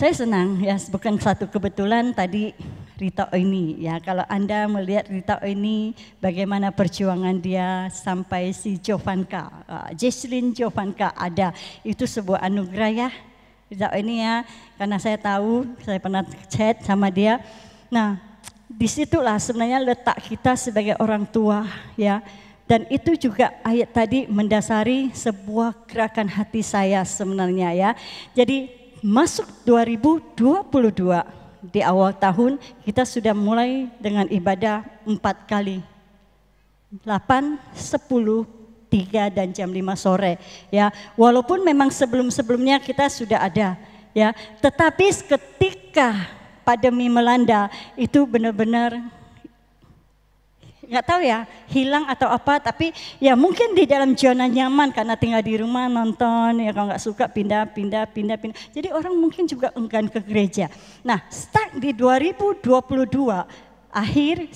Saya senang ya, bukan satu kebetulan tadi Rita ini ya. Kalau Anda melihat Rita ini bagaimana perjuangan dia sampai si Jovanka, Jesslyn Jovanka ada, itu sebuah anugerah ya. Rita ini ya, karena saya tahu, saya pernah chat sama dia. Nah, disitulah sebenarnya letak kita sebagai orang tua ya. Dan itu juga ayat tadi mendasari sebuah gerakan hati saya sebenarnya ya. Jadi masuk 2022 di awal tahun kita sudah mulai dengan ibadah 4 kali. 8, 10, 3 dan jam 5 sore ya. Walaupun memang sebelum-sebelumnya kita sudah ada ya, tetapi ketika pandemi melanda itu benar-benar nggak tahu ya, hilang atau apa, tapi ya mungkin di dalam zona nyaman karena tinggal di rumah nonton, ya kalau nggak suka pindah. Jadi orang mungkin juga enggan ke gereja. Nah, start di 2022 akhir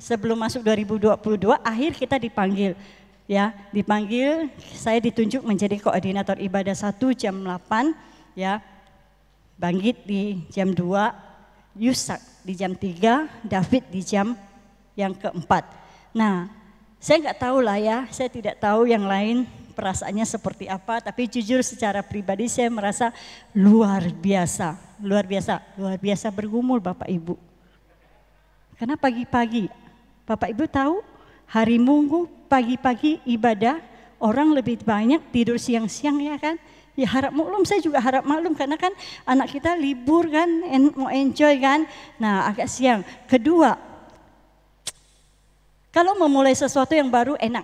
sebelum masuk 2022 akhir kita dipanggil. Ya, dipanggil, saya ditunjuk menjadi koordinator ibadah 1 jam 8 ya. Bangkit di jam 2, Yusak di jam 3, David di jam yang keempat. Nah, saya nggak tahu lah ya, saya tidak tahu yang lain perasaannya seperti apa, tapi jujur secara pribadi saya merasa luar biasa bergumul Bapak Ibu. Karena pagi-pagi, Bapak Ibu tahu hari Minggu pagi-pagi ibadah, orang lebih banyak tidur siang-siang ya kan. Ya harap maklum, saya juga harap maklum karena kan anak kita libur kan, mau enjoy kan. Nah agak siang. Kedua, kalau memulai sesuatu yang baru enak,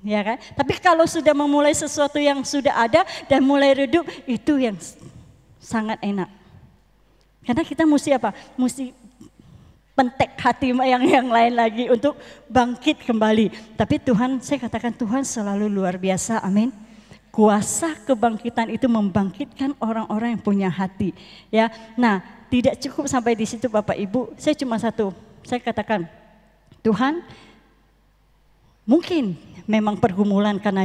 ya kan? Tapi kalau sudah memulai sesuatu yang sudah ada dan mulai redup, itu yang sangat enak. Karena kita mesti apa? Mesti pentek hati yang lain lagi untuk bangkit kembali. Tapi Tuhan, saya katakan Tuhan selalu luar biasa, amin. Kuasa kebangkitan itu membangkitkan orang-orang yang punya hati. Ya, nah tidak cukup sampai di situ Bapak Ibu. Saya cuma satu, saya katakan. Tuhan, mungkin memang pergumulan karena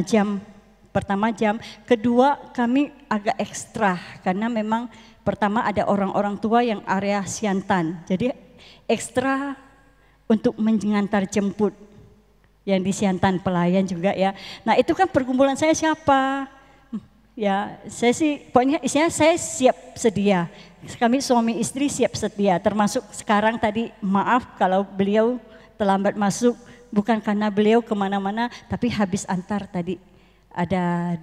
pertama jam, kedua kami agak ekstra karena memang pertama ada orang-orang tua yang area Siantan, jadi ekstra untuk mengantar jemput yang di Siantan pelayan juga ya. Nah itu kan pergumulan saya siapa? Ya saya sih pokoknya isinya saya siap sedia, kami suami istri siap sedia, termasuk sekarang tadi maaf kalau beliau terlambat masuk, bukan karena beliau kemana-mana, tapi habis antar tadi ada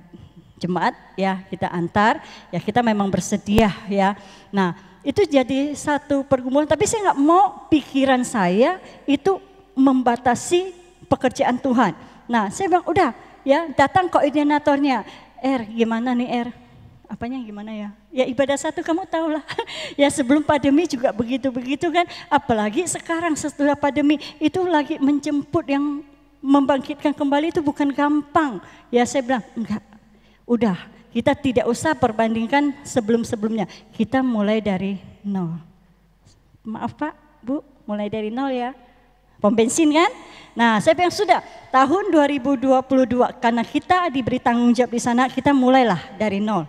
jemaat ya kita antar, ya kita memang bersedia ya. Nah itu jadi satu pergumulan, tapi saya nggak mau pikiran saya itu membatasi pekerjaan Tuhan. Nah saya bilang udah ya datang koordinatornya, gimana nih apanya gimana ya? Ya ibadah 1 kamu tahu lah. Ya sebelum pandemi juga begitu-begitu kan. Apalagi sekarang setelah pandemi itu lagi menjemput yang membangkitkan kembali itu bukan gampang. Ya saya bilang enggak. Udah kita tidak usah perbandingkan sebelum-sebelumnya. Kita mulai dari nol. Maaf Pak, Bu, mulai dari nol ya. Pom bensin kan? Nah saya bilang sudah tahun 2022 karena kita diberi tanggung jawab di sana, kita mulailah dari nol.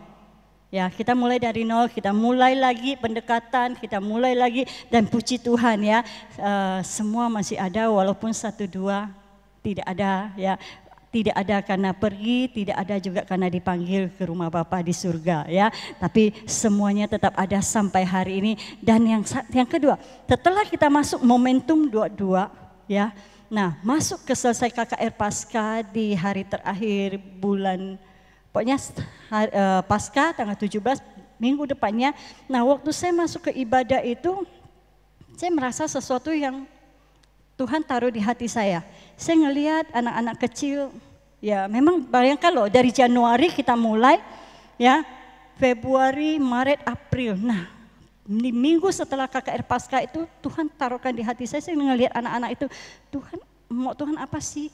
Ya kita mulai dari nol, kita mulai lagi pendekatan, kita mulai lagi dan puji Tuhan ya semua masih ada walaupun 1-2 tidak ada ya, tidak ada karena pergi, tidak ada juga karena dipanggil ke rumah Bapa di surga ya, tapi semuanya tetap ada sampai hari ini. Dan yang kedua, setelah kita masuk momentum 22 ya, nah masuk ke selesai KKR Pasca di hari terakhir bulan. Pokoknya Pasca tanggal 17 minggu depannya. Nah waktu saya masuk ke ibadah itu, saya merasa sesuatu yang Tuhan taruh di hati saya. Saya ngelihat anak-anak kecil, ya memang bayangkan loh dari Januari kita mulai, ya Februari, Maret, April. Nah di minggu setelah KKR Pasca itu Tuhan taruhkan di hati saya ngelihat anak-anak itu, Tuhan mau Tuhan apa sih?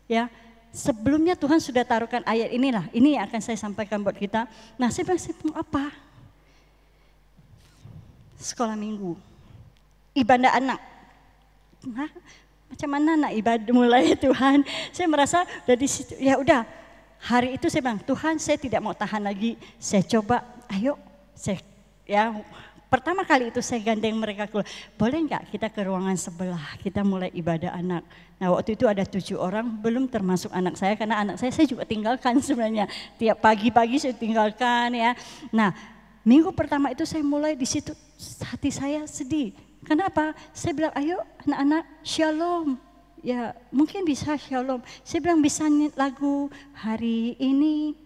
Ya. Sebelumnya Tuhan sudah taruhkan ayat inilah, ini yang akan saya sampaikan buat kita. Nah saya bilang apa? Sekolah minggu, ibadah anak. Nah, macam mana nak ibadah mulai Tuhan? Saya merasa dari situ, ya udah hari itu saya bilang Tuhan saya tidak mau tahan lagi, saya coba ayo Ya, pertama kali itu saya gandeng mereka keluar. Boleh nggak kita ke ruangan sebelah, kita mulai ibadah anak. Nah waktu itu ada 7 orang, belum termasuk anak saya, karena anak saya juga tinggalkan sebenarnya. Tiap pagi-pagi saya tinggalkan ya. Nah minggu pertama itu saya mulai di situ hati saya sedih. Kenapa? Saya bilang ayo anak-anak shalom. Ya mungkin bisa shalom. Saya bilang bisa lagu hari ini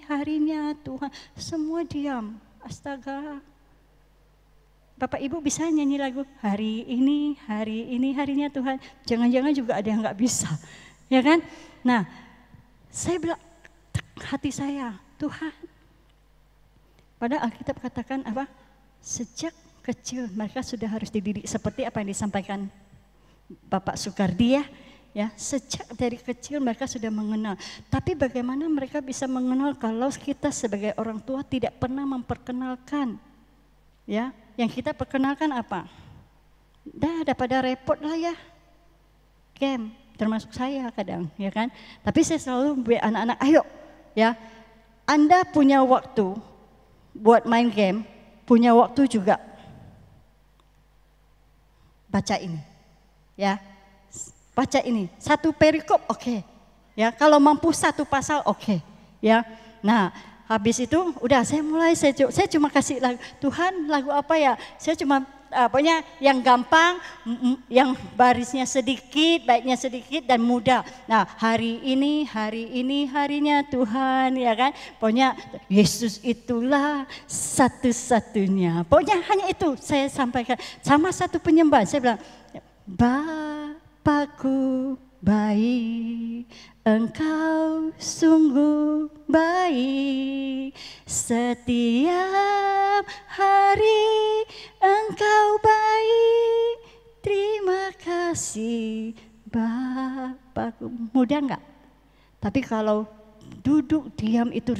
harinya Tuhan. Semua diam. Astaga. Bapak Ibu bisa nyanyi lagu hari ini harinya Tuhan. Jangan-jangan juga ada yang nggak bisa. Ya kan? Nah saya bilang hati saya Tuhan. Padahal Alkitab katakan apa? Sejak kecil mereka sudah harus dididik seperti apa yang disampaikan Bapak Soekardi ya, sejak dari kecil mereka sudah mengenal. Tapi bagaimana mereka bisa mengenal kalau kita sebagai orang tua tidak pernah memperkenalkan? Ya, yang kita perkenalkan apa? Dah pada repot lah ya. Game, termasuk saya kadang, ya kan? Tapi saya selalu buat anak-anak, ayo ya. Anda punya waktu buat main game, punya waktu juga baca ini. Ya. Baca ini, 1 perikop oke. Ya, kalau mampu 1 pasal oke. Ya. Nah, habis itu udah saya cuma kasih lagu. Tuhan, lagu apa ya? Saya cuma pokoknya yang gampang, yang barisnya sedikit, baiknya sedikit dan mudah. Nah, hari ini harinya Tuhan, ya kan? Pokoknya Yesus itulah satu-satunya. Pokoknya hanya itu saya sampaikan. Sama satu penyembah, saya bilang, Bapakku baik, Engkau sungguh baik, setiap hari Engkau baik, terima kasih Bapakku. Mudah enggak? Tapi kalau duduk diam itu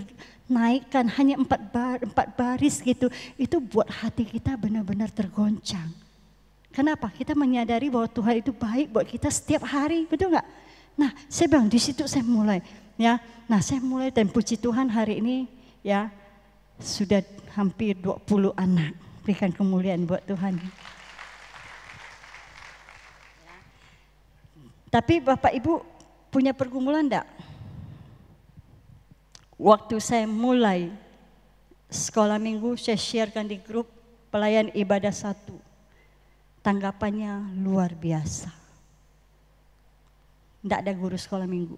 naikkan hanya 4 baris gitu, itu buat hati kita benar-benar tergoncang. Kenapa? Kita menyadari bahwa Tuhan itu baik buat kita setiap hari, betul nggak? Nah, saya bilang di situ saya mulai, ya. Nah, saya mulai dan puji Tuhan hari ini, ya, sudah hampir 20 anak. Berikan kemuliaan buat Tuhan. Tapi Bapak Ibu punya pergumulan enggak? Waktu saya mulai sekolah minggu, saya sharekan di grup pelayan ibadah 1. Tanggapannya luar biasa. Tidak ada guru sekolah minggu.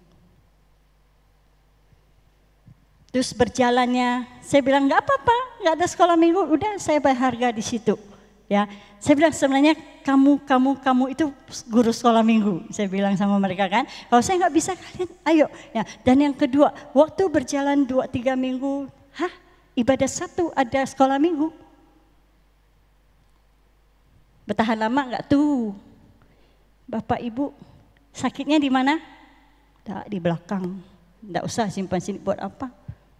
Terus berjalannya, saya bilang nggak apa-apa, nggak ada sekolah minggu, udah saya bayar harga di situ. Ya, saya bilang sebenarnya kamu itu guru sekolah minggu. Saya bilang sama mereka kan, kalau saya nggak bisa kalian, ayo. Ya, dan yang kedua, waktu berjalan 2-3 minggu, ibadah 1 ada sekolah minggu. Bertahan lama enggak tuh? Bapak Ibu, sakitnya di mana? Di belakang. Enggak usah simpan sini buat apa?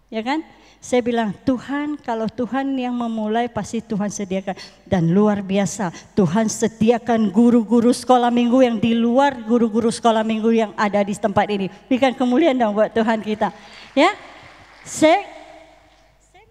Ya kan? Saya bilang, Tuhan, kalau Tuhan yang memulai pasti Tuhan sediakan. Dan luar biasa, Tuhan sediakan guru-guru sekolah minggu yang di luar guru-guru sekolah minggu yang ada di tempat ini. Berikan kemuliaan dong buat Tuhan kita. Ya, saya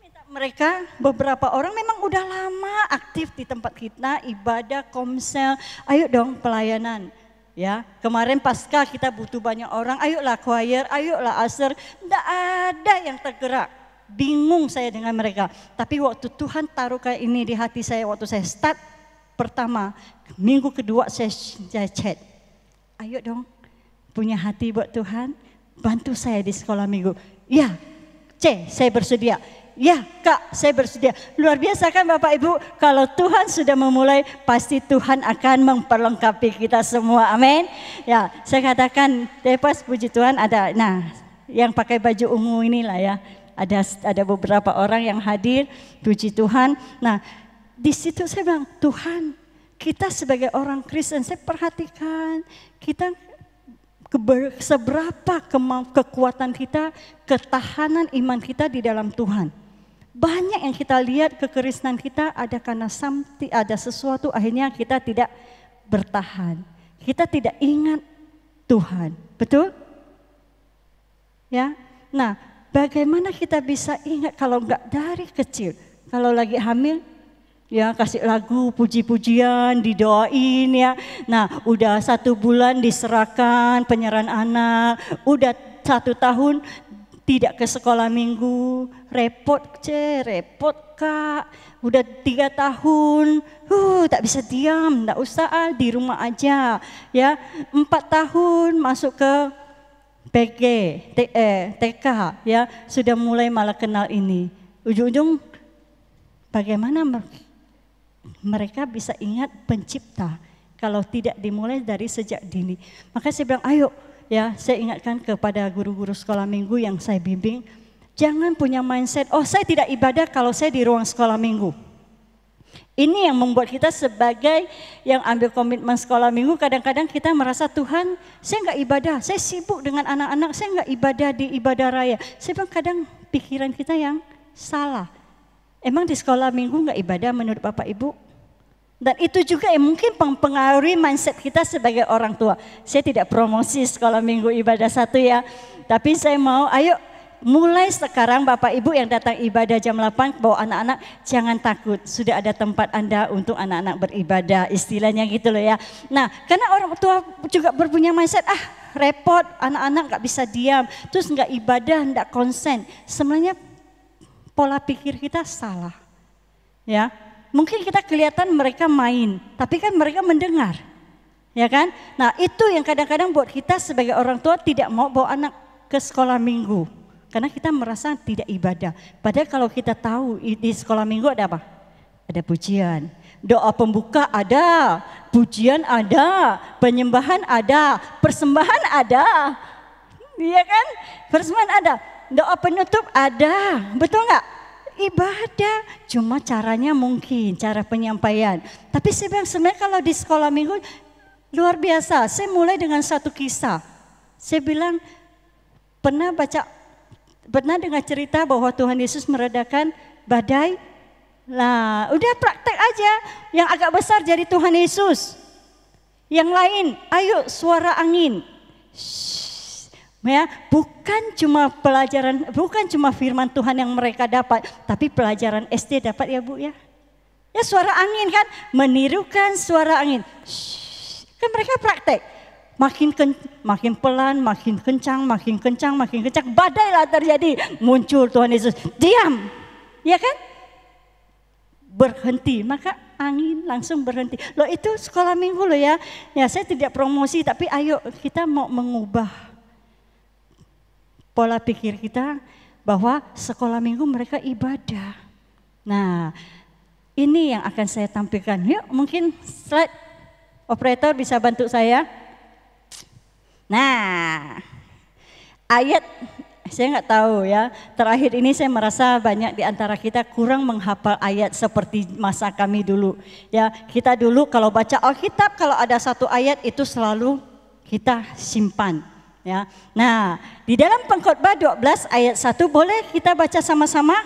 minta mereka, beberapa orang memang udah lama aktif di tempat kita, ibadah, komsel, ayo dong pelayanan. Ya, kemarin pasca kita butuh banyak orang, ayolah choir, ayolah asar, enggak ada yang tergerak. Bingung saya dengan mereka. Tapi waktu Tuhan taruh kayak ini di hati saya, waktu saya start pertama, minggu kedua saya chat. Ayo dong, punya hati buat Tuhan, bantu saya di sekolah minggu. Ya, saya bersedia. Ya Kak, saya bersedia. Luar biasa kan Bapak Ibu, kalau Tuhan sudah memulai pasti Tuhan akan memperlengkapi kita semua, amin. Ya, saya katakan, pas puji Tuhan ada, nah yang pakai baju ungu inilah ya, ada beberapa orang yang hadir, puji Tuhan. Nah di situ saya bilang, Tuhan kita sebagai orang Kristen, saya perhatikan kita seberapa kekuatan kita, ketahanan iman kita di dalam Tuhan. Banyak yang kita lihat kekristenan kita ada karena ada sesuatu akhirnya kita tidak bertahan. Kita tidak ingat Tuhan, betul? Ya. Nah, bagaimana kita bisa ingat kalau enggak dari kecil, kalau lagi hamil, ya kasih lagu puji-pujian, didoain ya. Nah udah 1 bulan diserahkan penyerahan anak, udah 1 tahun tidak ke sekolah minggu, repot repot kak. Udah 3 tahun, tak bisa diam, tak usah di rumah aja ya. 4 tahun masuk ke PG, TK ya, sudah mulai malah kenal ini. Ujung-ujung bagaimana mereka bisa ingat pencipta kalau tidak dimulai dari sejak dini. Maka saya bilang ayo ya, saya ingatkan kepada guru-guru sekolah minggu yang saya bimbing, jangan punya mindset, oh saya tidak ibadah kalau saya di ruang sekolah minggu. Ini yang membuat kita sebagai yang ambil komitmen sekolah minggu, kadang-kadang kita merasa Tuhan saya nggak ibadah, saya sibuk dengan anak-anak, saya nggak ibadah di ibadah raya. Saya bilang kadang pikiran kita yang salah. Emang di sekolah minggu nggak ibadah menurut Bapak Ibu? Dan itu juga yang mungkin mempengaruhi mindset kita sebagai orang tua. Saya tidak promosi sekolah minggu ibadah 1 ya. Tapi saya mau ayo mulai sekarang Bapak Ibu yang datang ibadah jam 8 bawa anak-anak, jangan takut. Sudah ada tempat Anda untuk anak-anak beribadah, istilahnya gitu loh ya. Nah karena orang tua juga berpunya mindset, repot anak-anak gak bisa diam. Terus gak ibadah, gak konsen. Sebenarnya pola pikir kita salah ya. Mungkin kita kelihatan mereka main, tapi kan mereka mendengar, ya kan? Nah itu yang kadang-kadang buat kita sebagai orang tua tidak mau bawa anak ke sekolah minggu, karena kita merasa tidak ibadah. Padahal kalau kita tahu di sekolah minggu ada apa? Ada pujian, doa pembuka ada, pujian ada, penyembahan ada, persembahan ada, iya kan? Persembahan ada, doa penutup ada, betul nggak? Ibadah, cuma caranya mungkin, cara penyampaian. Tapi saya bilang sebenarnya kalau di sekolah minggu luar biasa. Saya mulai dengan 1 kisah. Saya bilang pernah dengar cerita bahwa Tuhan Yesus meredakan badai. Lah, udah praktek aja. Yang agak besar jadi Tuhan Yesus. Yang lain, ayo suara angin. Ya, bukan cuma firman Tuhan yang mereka dapat, tapi pelajaran SD dapat ya Bu ya. Ya suara angin kan, menirukan suara angin. Kan mereka praktek. Makin pelan, makin kencang, badailah terjadi. Muncul Tuhan Yesus, diam. Ya kan? Berhenti, maka angin langsung berhenti. Loh itu sekolah minggu loh ya. Ya saya tidak promosi, tapi ayo kita mau mengubah pola pikir kita bahwa sekolah minggu mereka ibadah. Nah, ini yang akan saya tampilkan. Yuk, mungkin slide operator bisa bantu saya. Nah, ayat saya nggak tahu ya. Terakhir ini saya merasa banyak di antara kita kurang menghafal ayat seperti masa kami dulu. Ya, kita dulu kalau baca Alkitab kalau ada 1 ayat itu selalu kita simpan. Ya, nah di dalam Pengkhotbah 12 ayat 1 boleh kita baca sama-sama?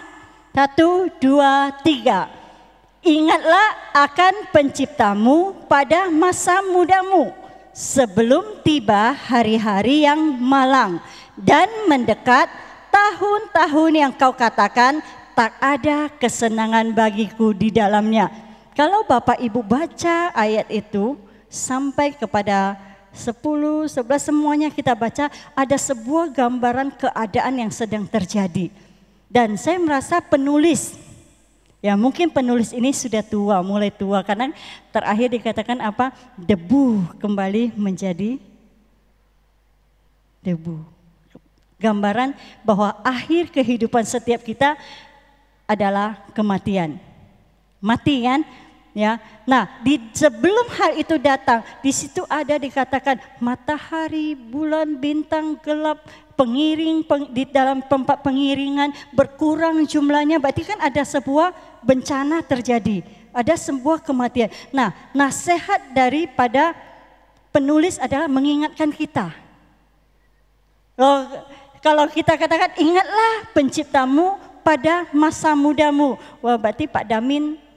1, 2, 3. Ingatlah akan penciptamu pada masa mudamu, sebelum tiba hari-hari yang malang dan mendekat tahun-tahun yang kau katakan tak ada kesenangan bagiku di dalamnya. Kalau Bapak Ibu baca ayat itu sampai kepada 10, 11 semuanya kita baca, ada sebuah gambaran keadaan yang sedang terjadi. Dan saya merasa penulis, ya mungkin penulis ini sudah tua, mulai tua, karena terakhir dikatakan apa? Debu kembali menjadi debu. Gambaran bahwa akhir kehidupan setiap kita adalah kematian. Mati kan? Ya, nah sebelum hal itu datang, di situ ada dikatakan matahari, bulan, bintang gelap, di dalam tempat pengiringan berkurang jumlahnya. Berarti kan ada sebuah bencana terjadi, ada sebuah kematian. Nah, nasihat daripada penulis adalah mengingatkan kita. Kalau kita katakan ingatlah penciptamu pada masa mudamu, wah berarti Pak Damin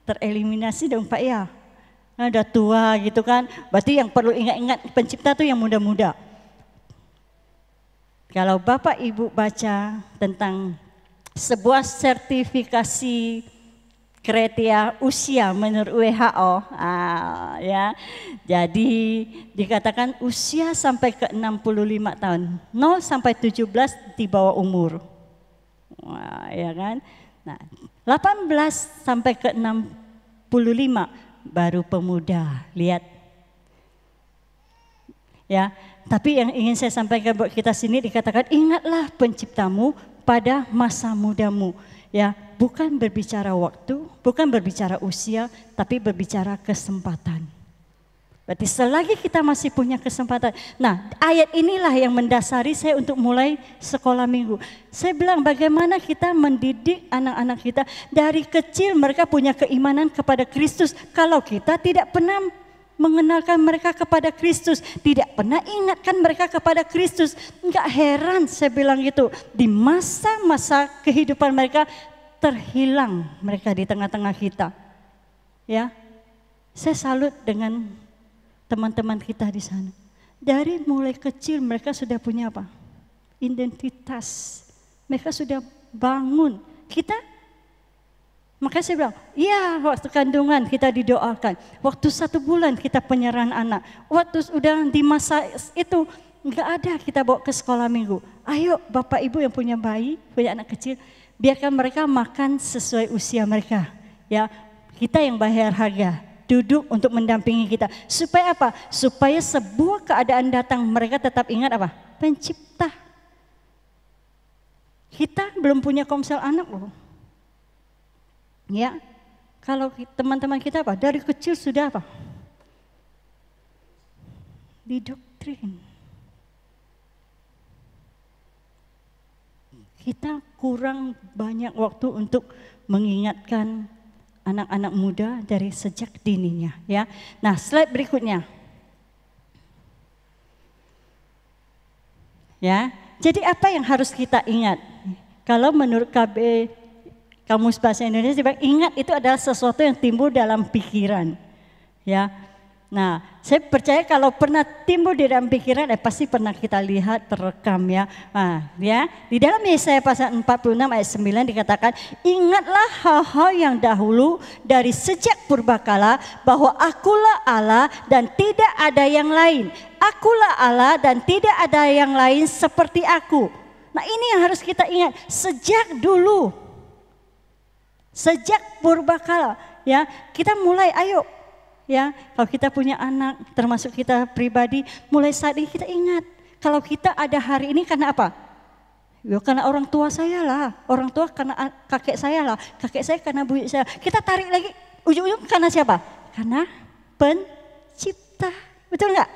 tereliminasi dong Pak ya. Nah, udah tua gitu kan. Berarti yang perlu ingat-ingat pencipta tuh yang muda-muda. Kalau Bapak Ibu baca tentang sebuah sertifikasi kriteria usia menurut WHO, ya. Jadi dikatakan usia sampai ke 65 tahun, 0 sampai 17 di bawah umur. Ya kan? Nah, 18 sampai ke 65 baru pemuda. Lihat. Ya, tapi yang ingin saya sampaikan buat kita sini dikatakan ingatlah penciptamu pada masa mudamu. Ya, bukan berbicara waktu, bukan berbicara usia, tapi berbicara kesempatan. Berarti selagi kita masih punya kesempatan. Nah, ayat inilah yang mendasari saya untuk mulai sekolah minggu. Saya bilang bagaimana kita mendidik anak-anak kita dari kecil mereka punya keimanan kepada Kristus. Kalau kita tidak pernah mengenalkan mereka kepada Kristus, tidak pernah ingatkan mereka kepada Kristus, enggak heran saya bilang gitu. Di masa-masa kehidupan mereka terhilang mereka di tengah-tengah kita. Ya, saya salut dengan teman-teman kita di sana. Dari mulai kecil mereka sudah punya apa? Identitas. Mereka sudah bangun. Makanya saya bilang, iya waktu kandungan kita didoakan. Waktu 1 bulan kita penyerahan anak. Waktu udah di masa itu enggak ada kita bawa ke sekolah minggu. Ayo Bapak Ibu yang punya bayi, punya anak kecil, biarkan mereka makan sesuai usia mereka. Ya, kita yang bayar harga. Duduk untuk mendampingi kita. Supaya apa? Supaya sebuah keadaan datang mereka tetap ingat apa? Pencipta. Kita belum punya komsel anak loh. Ya, kalau teman-teman kita apa? Dari kecil sudah apa? Didoktrin. Kita kurang banyak waktu untuk mengingatkan anak-anak muda dari sejak dininya, ya. Nah, slide berikutnya. Ya. Jadi apa yang harus kita ingat? Kalau menurut KB Kamus Bahasa Indonesia, ingat itu adalah sesuatu yang timbul dalam pikiran. Ya. Nah, saya percaya kalau pernah timbul di dalam pikiran, pasti pernah kita lihat terekam ya. Nah, ya, di dalam Yesaya pasal 46 ayat 9 dikatakan, ingatlah hal-hal yang dahulu dari sejak purbakala bahwa akulah Allah dan tidak ada yang lain. Akulah Allah dan tidak ada yang lain seperti aku. Nah, ini yang harus kita ingat sejak dulu. Sejak purbakala, ya, kita mulai ayo. Ya, kalau kita punya anak, termasuk kita pribadi, mulai saat ini kita ingat. Kalau kita ada hari ini karena apa? Ya, karena orang tua saya lah, orang tua karena kakek saya lah, kakek saya karena buyut saya. Kita tarik lagi, ujung-ujung karena siapa? Karena pencipta, betul nggak?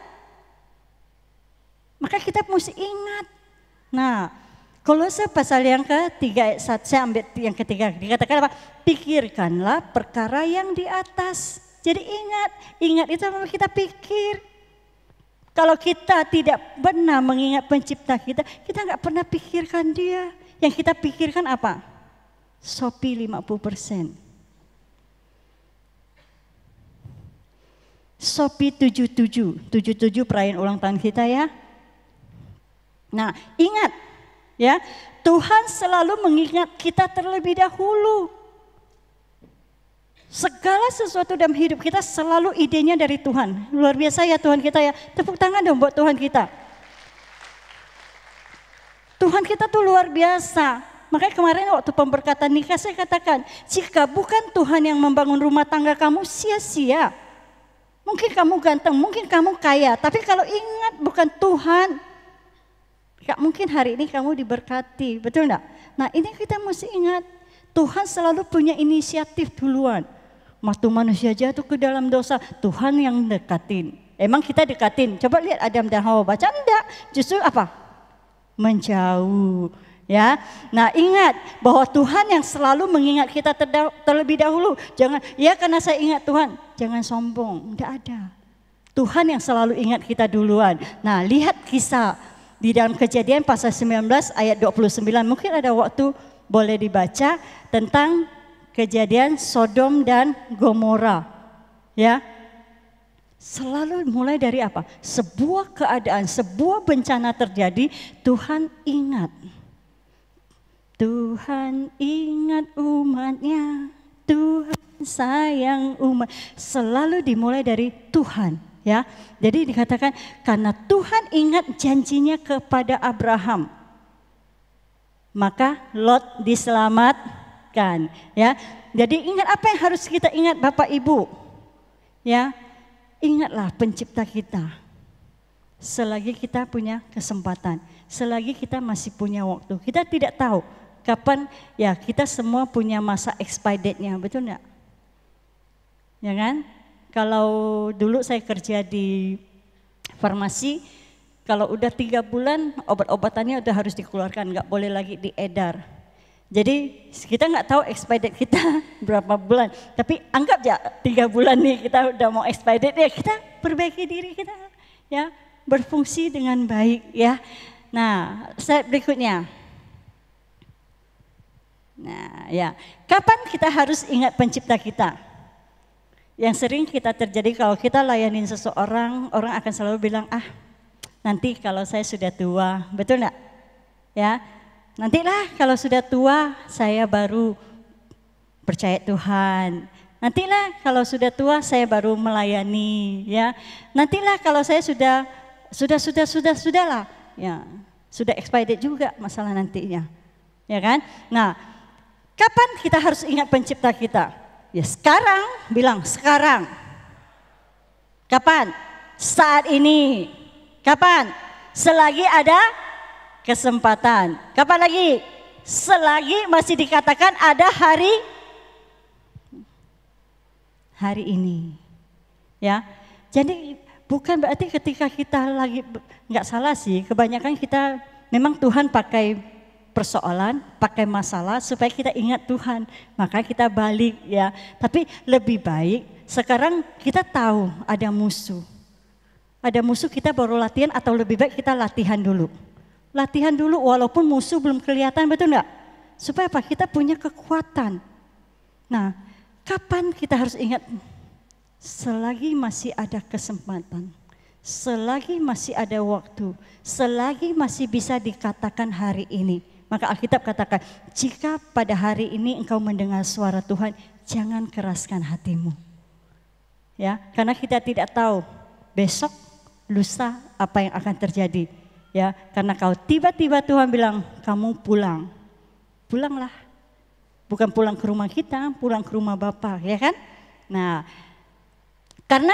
Maka kita mesti ingat. Nah, Kolose pasal yang ketiga ayat 1, saya ambil yang ketiga, dikatakan apa? Pikirkanlah perkara yang di atas. Jadi ingat itu apa kita pikir. Kalau kita tidak benar mengingat pencipta kita nggak pernah pikirkan dia. Yang kita pikirkan apa? Shopee 50%. Shopee 77 perayaan ulang tahun kita ya. Nah, ingat ya, Tuhan selalu mengingat kita terlebih dahulu. Segala sesuatu dalam hidup kita selalu idenya dari Tuhan. Luar biasa ya Tuhan kita ya. Tepuk tangan dong buat Tuhan kita. Tuhan kita tuh luar biasa. Makanya kemarin waktu pemberkatan nikah saya katakan, jika bukan Tuhan yang membangun rumah tangga kamu, sia-sia. Mungkin kamu ganteng, mungkin kamu kaya, tapi kalau ingat bukan Tuhan, gak mungkin hari ini kamu diberkati, betul enggak? Nah, ini kita mesti ingat, Tuhan selalu punya inisiatif duluan. Waktu manusia jatuh ke dalam dosa, Tuhan yang dekatin. Emang kita dekatin, coba lihat Adam dan Hawa, baca enggak, justru apa? Menjauh. Ya, nah ingat bahwa Tuhan yang selalu mengingat kita terlebih dahulu. Jangan, ya karena saya ingat Tuhan, jangan sombong, enggak ada. Tuhan yang selalu ingat kita duluan. Nah, lihat kisah di dalam Kejadian pasal 19 ayat 29, mungkin ada waktu boleh dibaca tentang kejadian Sodom dan Gomora. Ya. Selalu mulai dari apa? Sebuah keadaan, sebuah bencana terjadi, Tuhan ingat. Tuhan ingat umatnya, Tuhan sayang umat. Selalu dimulai dari Tuhan, ya. Jadi dikatakan karena Tuhan ingat janjinya kepada Abraham, maka Lot diselamatkan, ya. Jadi ingat apa yang harus kita ingat Bapak Ibu, ya. Ingatlah pencipta kita. Selagi kita punya kesempatan, selagi kita masih punya waktu. Kita tidak tahu kapan, ya kita semua punya masa expired date-nya, betul enggak? Ya kan? Kalau dulu saya kerja di farmasi, kalau udah 3 bulan obat-obatannya udah harus dikeluarkan, nggak boleh lagi diedar. Jadi kita nggak tahu expired kita berapa bulan, tapi anggap ya 3 bulan nih kita udah mau expired ya, kita perbaiki diri kita, ya berfungsi dengan baik, ya. Nah, slide berikutnya. Nah, ya kapan kita harus ingat pencipta kita? Yang sering kita terjadi kalau kita layanin seseorang, orang akan selalu bilang, nanti kalau saya sudah tua, betul nggak? Ya. Nantilah kalau sudah tua saya baru percaya Tuhan. Nantilah kalau sudah tua saya baru melayani, ya. Nantilah kalau saya sudahlah, ya. Sudah expired juga masalah nantinya. Ya kan? Nah, kapan kita harus ingat pencipta kita? Ya sekarang, bilang sekarang. Kapan? Saat ini. Kapan? Selagi ada kesempatan. Kapan lagi? Selagi masih dikatakan ada hari ini, ya. Jadi bukan berarti ketika kita lagi, nggak salah sih, kebanyakan kita memang Tuhan pakai persoalan, pakai masalah supaya kita ingat Tuhan, maka kita balik, ya. Tapi lebih baik sekarang kita tahu ada musuh kita baru latihan, atau lebih baik kita latihan dulu walaupun musuh belum kelihatan, betul enggak? Supaya apa? Kita punya kekuatan. Nah, kapan kita harus ingat? Selagi masih ada kesempatan, selagi masih ada waktu, selagi masih bisa dikatakan hari ini. Maka Alkitab katakan, jika pada hari ini engkau mendengar suara Tuhan, jangan keraskan hatimu. Ya, karena kita tidak tahu besok, lusa apa yang akan terjadi. Ya, karena kau tiba-tiba Tuhan bilang kamu pulanglah, bukan pulang ke rumah kita, pulang ke rumah Bapa, ya kan? Nah, karena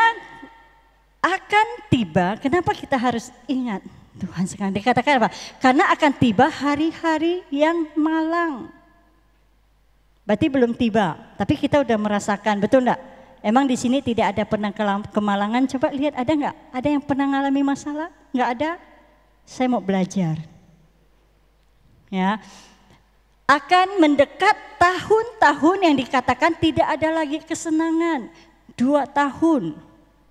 akan tiba, kenapa kita harus ingat Tuhan sekarang? Dikatakan apa? Karena akan tiba hari-hari yang malang. Berarti belum tiba, tapi kita udah merasakan, betul enggak? Emang di sini tidak ada pernah kemalangan? Coba lihat, ada enggak? Ada yang pernah mengalami masalah? Enggak ada? Saya mau belajar, ya. Akan mendekat tahun-tahun yang dikatakan tidak ada lagi kesenangan. 2 tahun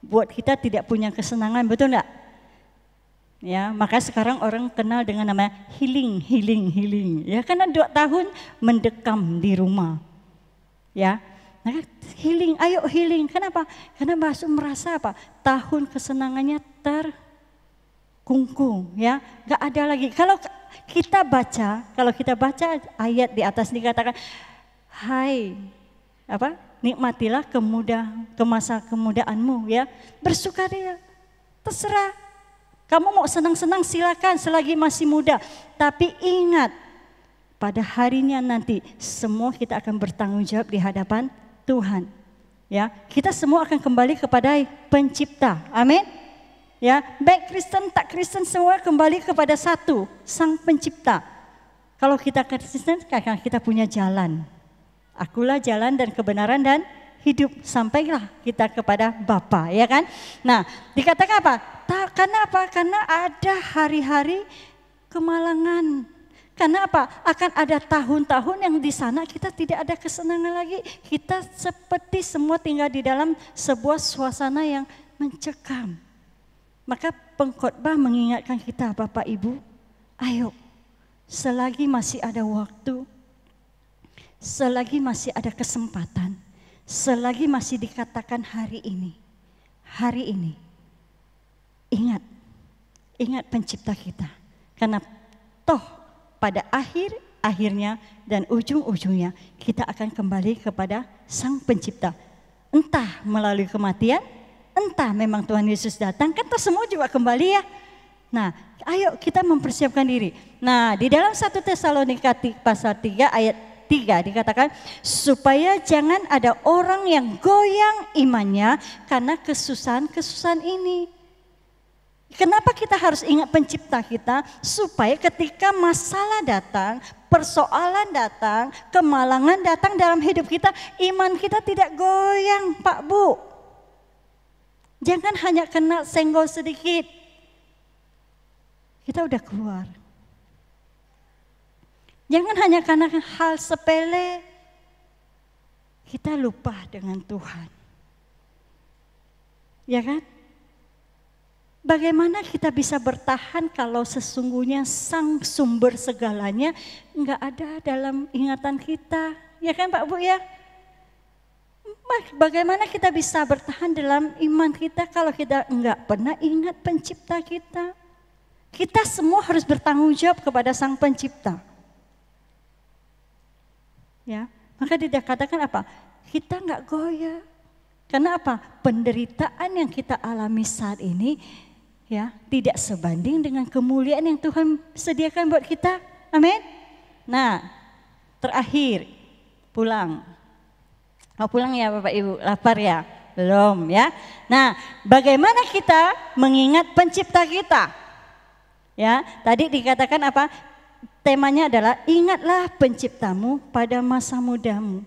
buat kita tidak punya kesenangan, betul enggak? Ya, maka sekarang orang kenal dengan nama healing. Ya, karena 2 tahun mendekam di rumah, ya. Nah, healing, ayo healing. Kenapa? Karena masuk merasa apa? Tahun kesenangannya kungkung, ya, nggak ada lagi. Kalau kita baca ayat di atas dikatakan, nikmatilah ke masa kemudaanmu, ya, bersukaria, terserah. Kamu mau senang-senang silakan selagi masih muda. Tapi ingat, pada harinya nanti semua kita akan bertanggung jawab di hadapan Tuhan, ya. Kita semua akan kembali kepada Pencipta, amin. Ya, baik Kristen tak Kristen semua kembali kepada satu, Sang Pencipta. Kalau kita Kristen, kita punya jalan. Akulah jalan dan kebenaran dan hidup, sampailah kita kepada Bapa, ya kan? Nah, dikatakan apa? Karena apa? Karena ada hari-hari kemalangan. Karena apa? Akan ada tahun-tahun yang di sana kita tidak ada kesenangan lagi. Kita seperti semua tinggal di dalam sebuah suasana yang mencekam. Maka pengkhotbah mengingatkan kita, Bapak Ibu, ayo selagi masih ada waktu, selagi masih ada kesempatan, selagi masih dikatakan hari ini, hari ini ingat pencipta kita. Karena toh pada akhirnya dan ujung-ujungnya kita akan kembali kepada Sang Pencipta. Entah melalui kematian, entah memang Tuhan Yesus datang, kan toh semua juga kembali ya. Nah, ayo kita mempersiapkan diri. Nah, di dalam 1 Tesalonika pasal 3 ayat 3 dikatakan, supaya jangan ada orang yang goyang imannya karena kesusahan-kesusahan ini. Kenapa kita harus ingat pencipta kita? Supaya ketika masalah datang, persoalan datang, kemalangan datang dalam hidup kita, iman kita tidak goyang, Pak Bu. Jangan hanya kena senggol sedikit, kita udah keluar. Jangan hanya karena hal sepele, kita lupa dengan Tuhan. Ya kan? Bagaimana kita bisa bertahan kalau sesungguhnya Sang sumber segalanya enggak ada dalam ingatan kita. Ya kan Pak Bu ya? Bagaimana kita bisa bertahan dalam iman kita kalau kita enggak pernah ingat pencipta kita? Kita semua harus bertanggung jawab kepada Sang Pencipta. Ya, maka dikatakan apa? Kita enggak goyah. Karena apa? Penderitaan yang kita alami saat ini ya tidak sebanding dengan kemuliaan yang Tuhan sediakan buat kita. Amin. Nah, terakhir pulang. Mau pulang ya Bapak Ibu? Lapar ya? Belum ya. Nah, bagaimana kita mengingat pencipta kita? Ya, tadi dikatakan apa? Temanya adalah ingatlah penciptamu pada masa mudamu.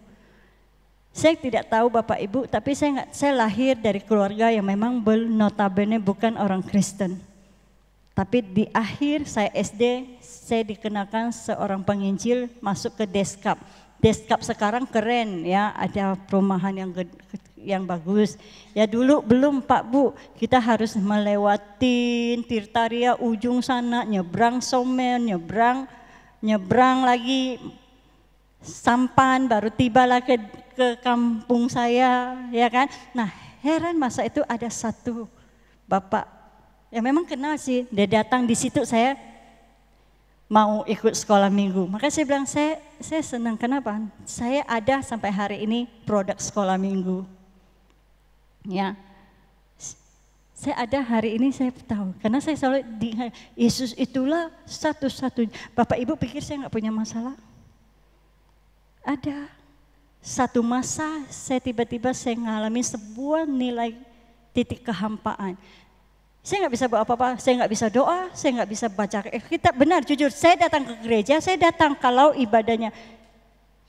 Saya tidak tahu Bapak Ibu, tapi saya lahir dari keluarga yang memang notabene bukan orang Kristen. Tapi di akhir saya SD, saya dikenakan seorang penginjil masuk ke Deskap. Deskap sekarang keren ya, ada perumahan yang bagus. Ya dulu belum Pak Bu, kita harus melewati Tirtaria ujung sana, nyebrang Somen, nyebrang lagi Sampan, baru tibalah ke kampung saya, ya kan. Nah heran masa itu ada satu bapak, ya memang kenal sih, dia datang di situ saya mau ikut sekolah minggu. Maka saya bilang saya senang, kenapa? Saya ada sampai hari ini produk sekolah minggu. Ya, saya ada hari ini saya tahu, karena saya selalu Yesus itulah satu-satunya. Bapak Ibu pikir saya nggak punya masalah? Ada. Satu masa saya tiba-tiba saya mengalami sebuah nilai titik kehampaan. Saya nggak bisa buat apa-apa, saya nggak bisa doa, saya nggak bisa baca kitab. Benar, jujur, saya datang ke gereja, saya datang kalau ibadahnya.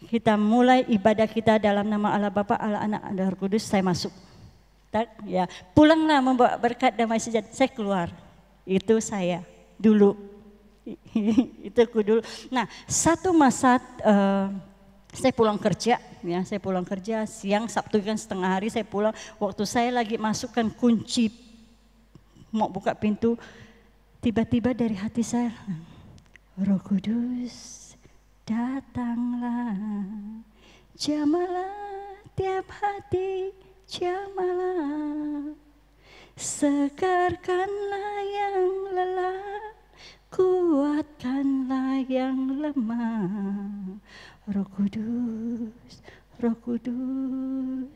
Kita mulai ibadah kita dalam nama Allah Bapa, Allah Anak, Allah Roh Kudus, saya masuk. Ya, pulanglah membawa berkat damai sejahtera, saya keluar. Itu saya dulu. Itu dulu. Nah, satu masa saya pulang kerja, ya saya pulang kerja siang, Sabtu kan setengah hari saya pulang. Waktu saya lagi masukkan kunci mau buka pintu, tiba-tiba dari hati saya, Roh Kudus datanglah, jamalah tiap hati, jamalah, segarkanlah yang lelah, kuatkanlah yang lemah. Roh Kudus,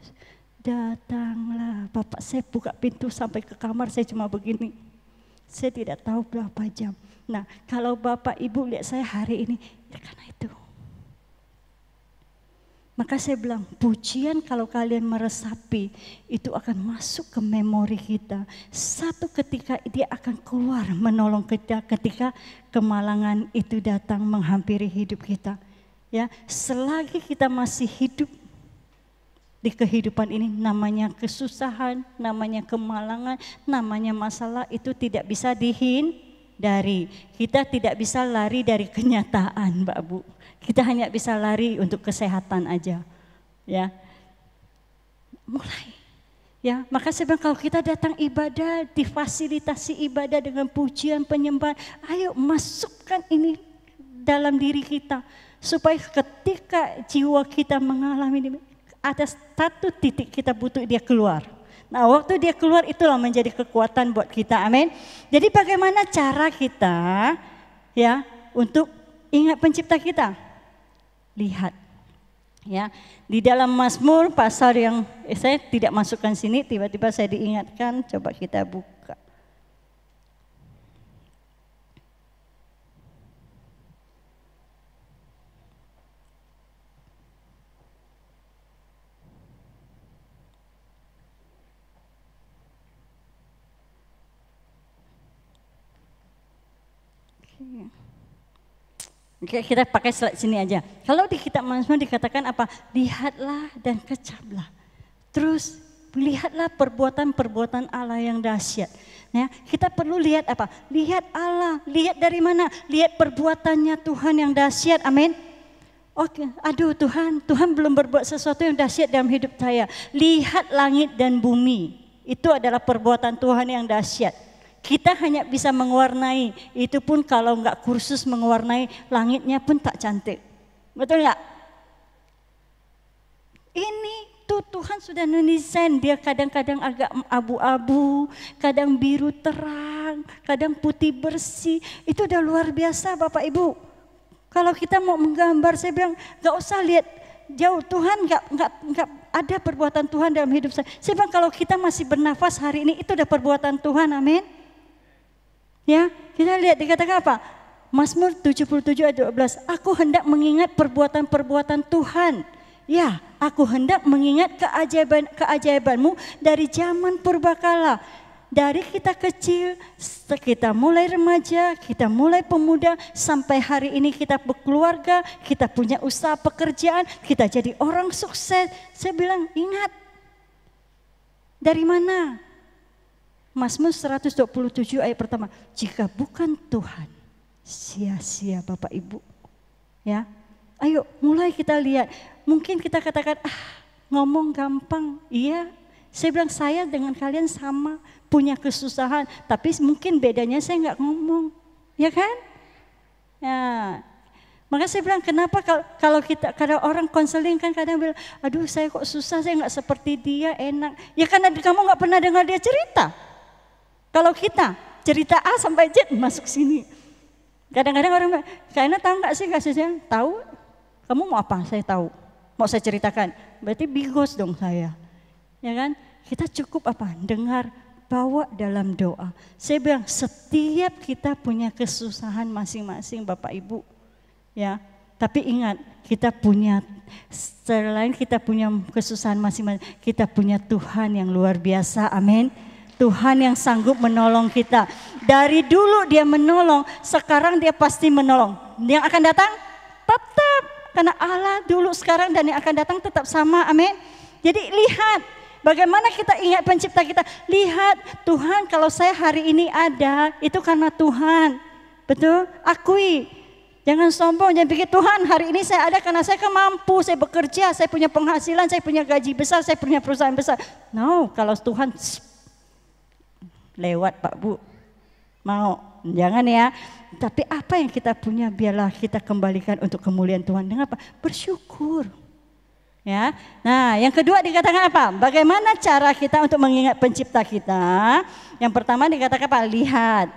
datanglah. Bapak saya buka pintu sampai ke kamar saya cuma begini. Saya tidak tahu berapa jam. Nah kalau Bapak Ibu lihat saya hari ini, ya karena itu. Maka saya bilang pujian kalau kalian meresapi itu akan masuk ke memori kita. Satu ketika dia akan keluar menolong kita ketika kemalangan itu datang menghampiri hidup kita. Ya, selagi kita masih hidup di kehidupan ini, namanya kesusahan, namanya kemalangan, namanya masalah, itu tidak bisa dihindari. Kita tidak bisa lari dari kenyataan, Mbak Bu. Kita hanya bisa lari untuk kesehatan aja. Ya. Mulai. Ya, maka saya bilang kalau kita datang ibadah, difasilitasi ibadah dengan pujian, penyembahan, ayo masukkan ini dalam diri kita. Supaya ketika jiwa kita mengalami ini, ada satu titik kita butuh dia keluar. Nah, waktu dia keluar itulah menjadi kekuatan buat kita. Amin. Jadi bagaimana cara kita ya untuk ingat pencipta kita? Lihat. Ya, di dalam Mazmur pasal yang saya tidak masukkan sini, tiba-tiba saya diingatkan, coba kita buka. Oke, kita pakai slide sini aja. Kalau di kitab Mazmur dikatakan apa? Lihatlah dan kecaplah. Terus lihatlah perbuatan-perbuatan Allah yang dahsyat. Ya, kita perlu lihat apa? Lihat Allah. Lihat dari mana? Lihat perbuatannya Tuhan yang dahsyat. Amin. Oke, aduh Tuhan belum berbuat sesuatu yang dahsyat dalam hidup saya. Lihat langit dan bumi. Itu adalah perbuatan Tuhan yang dahsyat. Kita hanya bisa mewarnai, itu pun kalau enggak kursus mewarnai, langitnya pun tak cantik. Betul enggak? Ini tuh Tuhan sudah mendesain, dia kadang-kadang agak abu-abu, kadang biru terang, kadang putih bersih. Itu udah luar biasa Bapak Ibu. Kalau kita mau menggambar, saya bilang enggak usah lihat jauh, Tuhan enggak ada perbuatan Tuhan dalam hidup saya. Saya bilang kalau kita masih bernafas hari ini, itu udah perbuatan Tuhan, amin. Ya, kita lihat dikatakan apa? Mazmur 77 ayat 12. Aku hendak mengingat perbuatan-perbuatan Tuhan. Ya, aku hendak mengingat keajaiban-keajaibanmu dari zaman purbakala. Dari kita kecil, kita mulai remaja, kita mulai pemuda, sampai hari ini kita berkeluarga, kita punya usaha pekerjaan, kita jadi orang sukses. Saya bilang, ingat. Dari mana? Mazmur 127 ayat pertama, jika bukan Tuhan, sia-sia Bapak Ibu. Ya, ayo mulai kita lihat. Mungkin kita katakan, ngomong gampang. Iya, saya bilang saya dengan kalian sama, punya kesusahan. Tapi mungkin bedanya saya nggak ngomong, ya kan? Ya, maka saya bilang kenapa kalau orang konseling kan kadang bilang, aduh saya kok susah, saya nggak seperti dia, enak. Ya karena kamu nggak pernah dengar dia cerita. Kalau kita cerita A sampai Z masuk sini. Kadang-kadang orang bilang, kayaknya tahu nggak sih kasusnya? Tahu? Kamu mau apa? Saya tahu. Mau saya ceritakan? Berarti bigos dong saya. Ya kan? Kita cukup apa? Dengar, bawa dalam doa. Saya bilang setiap kita punya kesusahan masing-masing Bapak Ibu. Ya. Tapi ingat, kita punya, selain kita punya kesusahan masing-masing, kita punya Tuhan yang luar biasa. Amin. Tuhan yang sanggup menolong kita. Dari dulu dia menolong, sekarang dia pasti menolong. Yang akan datang tetap, karena Allah dulu, sekarang dan yang akan datang tetap sama. Amin. Jadi lihat bagaimana kita ingat pencipta kita. Lihat Tuhan, kalau saya hari ini ada, itu karena Tuhan. Betul? Akui. Jangan sombong, jangan pikir Tuhan hari ini saya ada karena saya kan mampu, saya bekerja, saya punya penghasilan, saya punya gaji besar, saya punya perusahaan besar. No, kalau Tuhan lewat Pak Bu, mau, jangan ya. Tapi apa yang kita punya biarlah kita kembalikan untuk kemuliaan Tuhan. Dengan apa? Bersyukur. Ya. Nah, yang kedua dikatakan apa? Bagaimana cara kita untuk mengingat pencipta kita? Yang pertama dikatakan apa?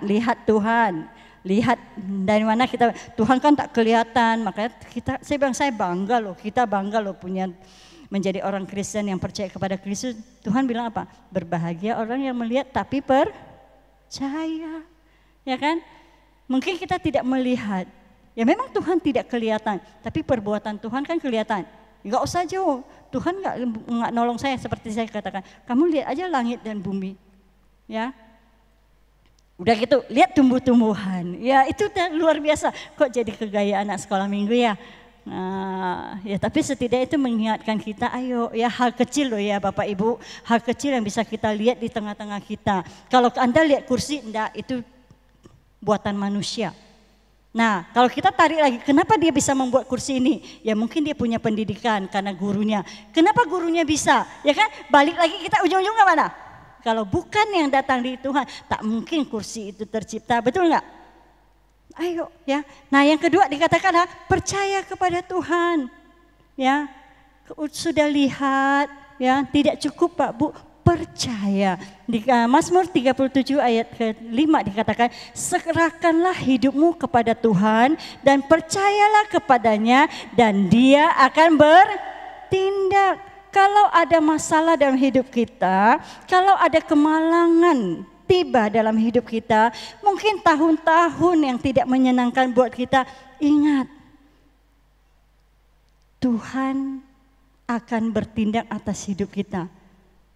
Lihat Tuhan. Lihat dari mana kita, Tuhan kan tak kelihatan, makanya saya bangga loh, kita bangga loh punya menjadi orang Kristen yang percaya kepada Kristus. Tuhan bilang apa? Berbahagia orang yang melihat tapi percaya. Ya kan? Mungkin kita tidak melihat. Ya memang Tuhan tidak kelihatan, tapi perbuatan Tuhan kan kelihatan. Enggak usah jauh. Tuhan enggak nolong saya seperti saya katakan. Kamu lihat aja langit dan bumi. Ya. Udah gitu, lihat tumbuh-tumbuhan. Ya itu luar biasa. Kok jadi kegaya anak sekolah minggu ya? Nah, ya tapi setidaknya itu mengingatkan kita, ayo ya hal kecil loh ya Bapak Ibu, hal kecil yang bisa kita lihat di tengah-tengah kita. Kalau Anda lihat kursi, enggak, itu buatan manusia. Nah, kalau kita tarik lagi, kenapa dia bisa membuat kursi ini? Ya mungkin dia punya pendidikan karena gurunya. Kenapa gurunya bisa? Ya kan? Balik lagi kita ujung-ujungnya mana? Kalau bukan yang datang dari Tuhan, tak mungkin kursi itu tercipta, betul enggak? Ayo ya. Nah yang kedua dikatakan percaya kepada Tuhan. Ya, sudah lihat ya, tidak cukup Pak Bu, percaya. Di Mazmur 37 ayat ke-5 dikatakan, serahkanlah hidupmu kepada Tuhan dan percayalah kepadanya dan Dia akan bertindak. Kalau ada masalah dalam hidup kita, kalau ada kemalangan tiba dalam hidup kita, mungkin tahun-tahun yang tidak menyenangkan buat kita, ingat, Tuhan akan bertindak atas hidup kita.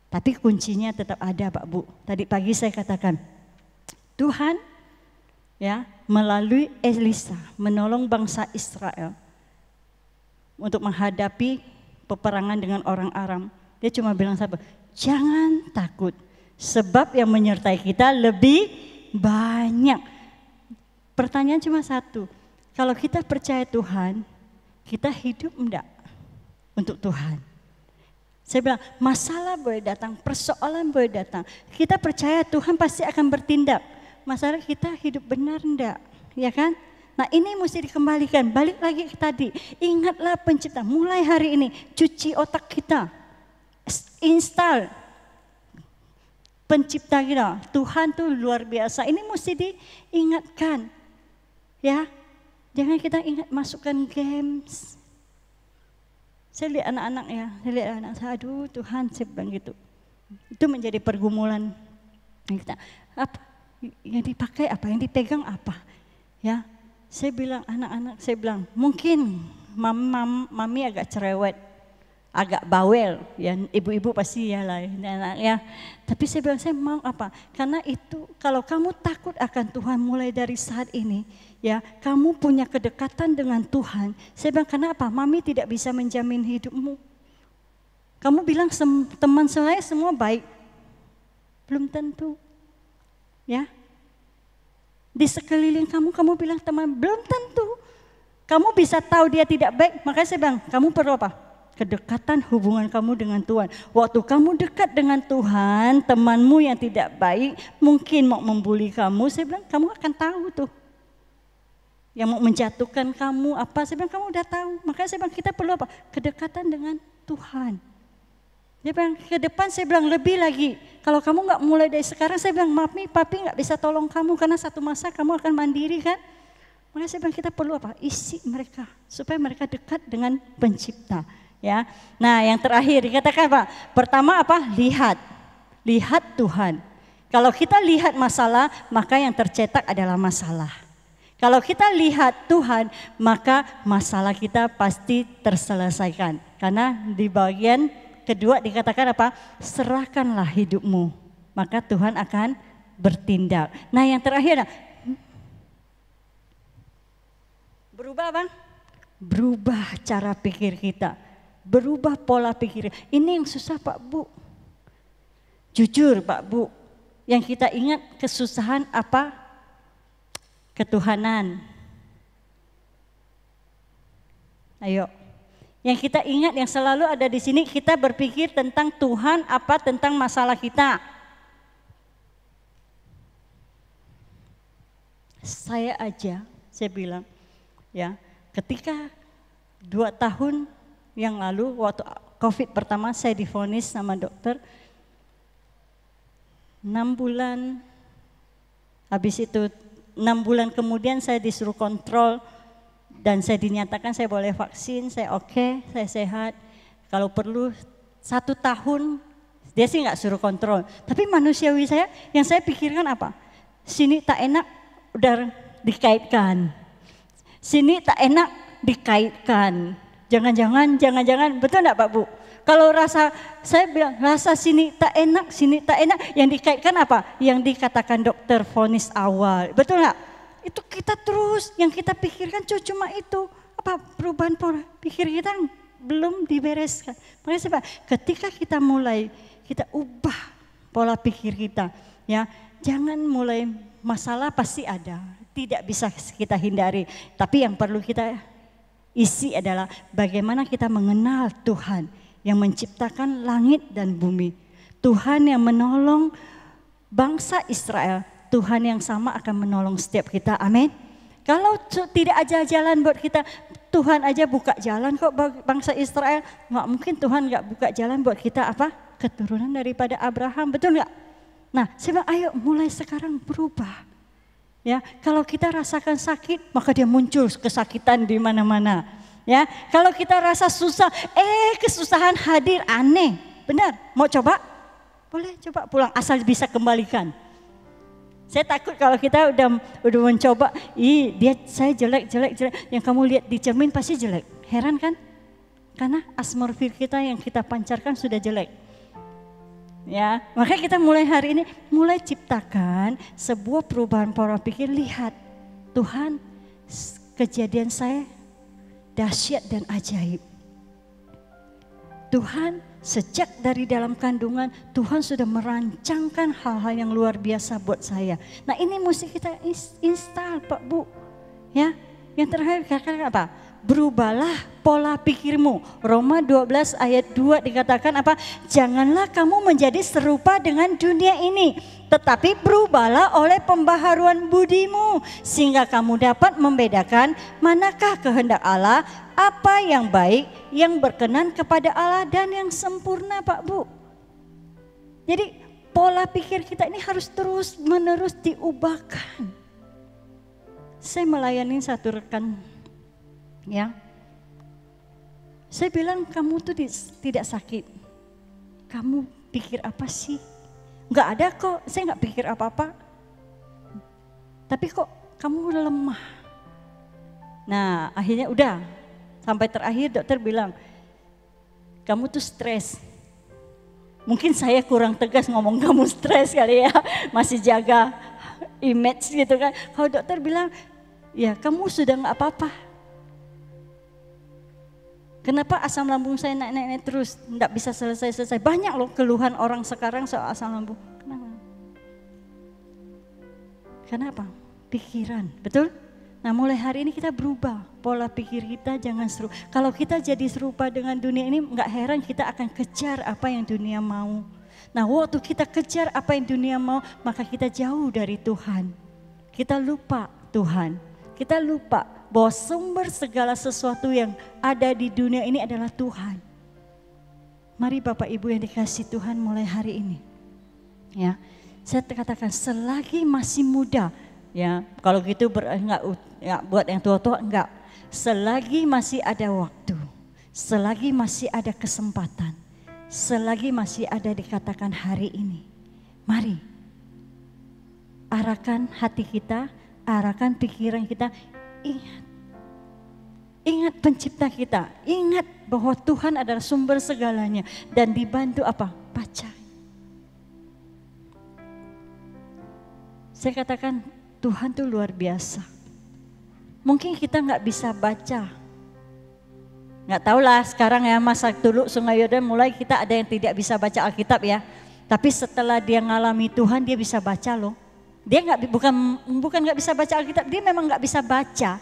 Tapi kuncinya tetap ada, Pak Bu. Tadi pagi saya katakan, Tuhan ya melalui Elisa menolong bangsa Israel untuk menghadapi peperangan dengan orang Aram. Dia cuma bilang sabar, jangan takut, sebab yang menyertai kita lebih banyak. Pertanyaan cuma satu, kalau kita percaya Tuhan, kita hidup enggak untuk Tuhan? Saya bilang, masalah boleh datang, persoalan boleh datang. Kita percaya Tuhan pasti akan bertindak. Masalah kita hidup benar enggak, ya kan? Nah ini mesti dikembalikan, balik lagi ke tadi. Ingatlah pencipta, mulai hari ini cuci otak kita. Install pencipta kita. Tuhan tuh luar biasa, ini mesti diingatkan. Ya, jangan kita ingat masukkan games. Saya lihat anak-anak ya, saya lihat anak saya, aduh Tuhan saya bilang gitu. Itu menjadi pergumulan kita. Apa yang dipakai apa, yang dipegang apa? Ya, saya bilang anak-anak, saya bilang mungkin mami agak cerewet, agak bawel, ya ibu-ibu pasti ya lah ya. Tapi saya bilang saya mau apa? Karena itu kalau kamu takut akan Tuhan mulai dari saat ini, ya kamu punya kedekatan dengan Tuhan. Saya bilang kenapa? Mami tidak bisa menjamin hidupmu. Kamu bilang teman saya semua baik, belum tentu, ya. Di sekeliling kamu bilang teman, belum tentu. Kamu bisa tahu dia tidak baik, makanya saya bilang kamu perlu apa? Kedekatan hubungan kamu dengan Tuhan. Waktu kamu dekat dengan Tuhan, temanmu yang tidak baik mungkin mau membuli kamu, saya bilang kamu akan tahu tuh. Yang mau menjatuhkan kamu apa, saya bilang kamu udah tahu. Makanya saya bilang kita perlu apa? Kedekatan dengan Tuhan. Dia bilang ke depan, saya bilang lebih lagi. Kalau kamu nggak mulai dari sekarang, saya bilang mami, papi nggak bisa tolong kamu karena satu masa kamu akan mandiri kan. Makanya saya bilang kita perlu apa? Isi mereka supaya mereka dekat dengan pencipta. Ya, nah yang terakhir dikatakan apa? Pertama apa? Lihat Tuhan. Kalau kita lihat masalah, maka yang tercetak adalah masalah. Kalau kita lihat Tuhan, maka masalah kita pasti terselesaikan. Karena di bagian kedua dikatakan apa? Serahkanlah hidupmu, maka Tuhan akan bertindak. Nah yang terakhir, berubah apa? Berubah cara pikir kita. Berubah pola pikir. Ini yang susah Pak Bu. Jujur Pak Bu, yang kita ingat kesusahan apa? Ketuhanan. Ayo. Yang kita ingat yang selalu ada di sini, kita berpikir tentang Tuhan apa tentang masalah kita. Saya bilang ya, ketika 2 tahun yang lalu waktu COVID pertama saya divonis sama dokter 6 bulan, habis itu 6 bulan kemudian saya disuruh kontrol dan saya dinyatakan saya boleh vaksin, saya oke, saya sehat. Kalau perlu 1 tahun, dia sih nggak suruh kontrol. Tapi manusiawi saya, yang saya pikirkan apa? Sini tak enak, udah dikaitkan. Sini tak enak, dikaitkan. Jangan-jangan, betul enggak Pak Bu? Kalau saya bilang rasa sini tak enak, yang dikaitkan apa? Yang dikatakan dokter vonis awal, betul enggak? Itu kita terus, yang kita pikirkan cuma itu. Apa perubahan pola pikir kita belum dibereskan. Makanya saya bilang, ketika kita mulai, kita ubah pola pikir kita. Ya, jangan mulai masalah pasti ada, tidak bisa kita hindari. Tapi yang perlu kita isi adalah bagaimana kita mengenal Tuhan yang menciptakan langit dan bumi. Tuhan yang menolong bangsa Israel, Tuhan yang sama akan menolong setiap kita, amin. Kalau tidak ada jalan buat kita, Tuhan aja buka jalan kok bangsa Israel, nggak mungkin Tuhan nggak buka jalan buat kita apa? keturunan daripada Abraham, betul nggak? Nah, saya bilang ayo mulai sekarang berubah. Ya, kalau kita rasakan sakit, maka dia muncul kesakitan di mana-mana. Ya, kalau kita rasa susah, kesusahan hadir, aneh. Benar, mau coba? Boleh coba pulang asal bisa kembalikan. Saya takut kalau kita udah mencoba, saya jelek, yang kamu lihat di cermin pasti jelek. Heran kan? Karena atmosfer kita yang kita pancarkan sudah jelek. Ya, makanya kita mulai hari ini mulai ciptakan sebuah perubahan pola pikir. Lihat, Tuhan, kejadian saya dahsyat dan ajaib. Tuhan sejak dari dalam kandungan Tuhan sudah merancangkan hal-hal yang luar biasa buat saya. Nah, ini mesti kita install, Pak Bu. Ya, yang terakhir katakan apa? Berubahlah pola pikirmu. Roma 12 ayat 2 dikatakan apa? Janganlah kamu menjadi serupa dengan dunia ini, tetapi berubahlah oleh pembaharuan budimu, sehingga kamu dapat membedakan manakah kehendak Allah, apa yang baik, yang berkenan kepada Allah dan yang sempurna, Pak Bu. Jadi pola pikir kita ini harus terus menerus diubahkan. Saya melayani satu rekan, ya, saya bilang kamu tuh tidak sakit. Kamu pikir apa sih? Enggak ada kok, saya enggak pikir apa-apa. Tapi kok kamu udah lemah. Nah, akhirnya udah sampai terakhir dokter bilang, kamu tuh stres. Mungkin saya kurang tegas ngomong kamu stres kali ya, masih jaga image gitu kan. Kalau dokter bilang, ya kamu sudah enggak apa-apa. Kenapa asam lambung saya naik-naik terus, enggak bisa selesai-selesai. Banyak loh keluhan orang sekarang soal asam lambung. Kenapa? Kenapa? Pikiran, betul? Nah, mulai hari ini kita berubah pola pikir kita, jangan seru. Kalau kita jadi serupa dengan dunia ini, enggak heran kita akan kejar apa yang dunia mau. Nah, waktu kita kejar apa yang dunia mau, maka kita jauh dari Tuhan. Kita lupa Tuhan. Kita lupa bahwa sumber segala sesuatu yang ada di dunia ini adalah Tuhan. Mari Bapak Ibu yang dikasihi Tuhan mulai hari ini. Ya, saya katakan selagi masih muda, ya kalau gitu buat yang tua-tua enggak. Selagi masih ada waktu, selagi masih ada kesempatan, selagi masih ada dikatakan hari ini. Mari arahkan hati kita, arahkan pikiran kita. Ingat pencipta kita, ingat bahwa Tuhan adalah sumber segalanya dan dibantu apa? Baca. Saya katakan Tuhan tuh luar biasa. Mungkin kita nggak bisa baca, nggak tahu lah sekarang ya masa dulu Sungai Yordan mulai kita ada yang tidak bisa baca Alkitab ya. Tapi setelah dia ngalami Tuhan dia bisa baca loh. Dia bukan nggak bisa baca Alkitab, dia memang nggak bisa baca.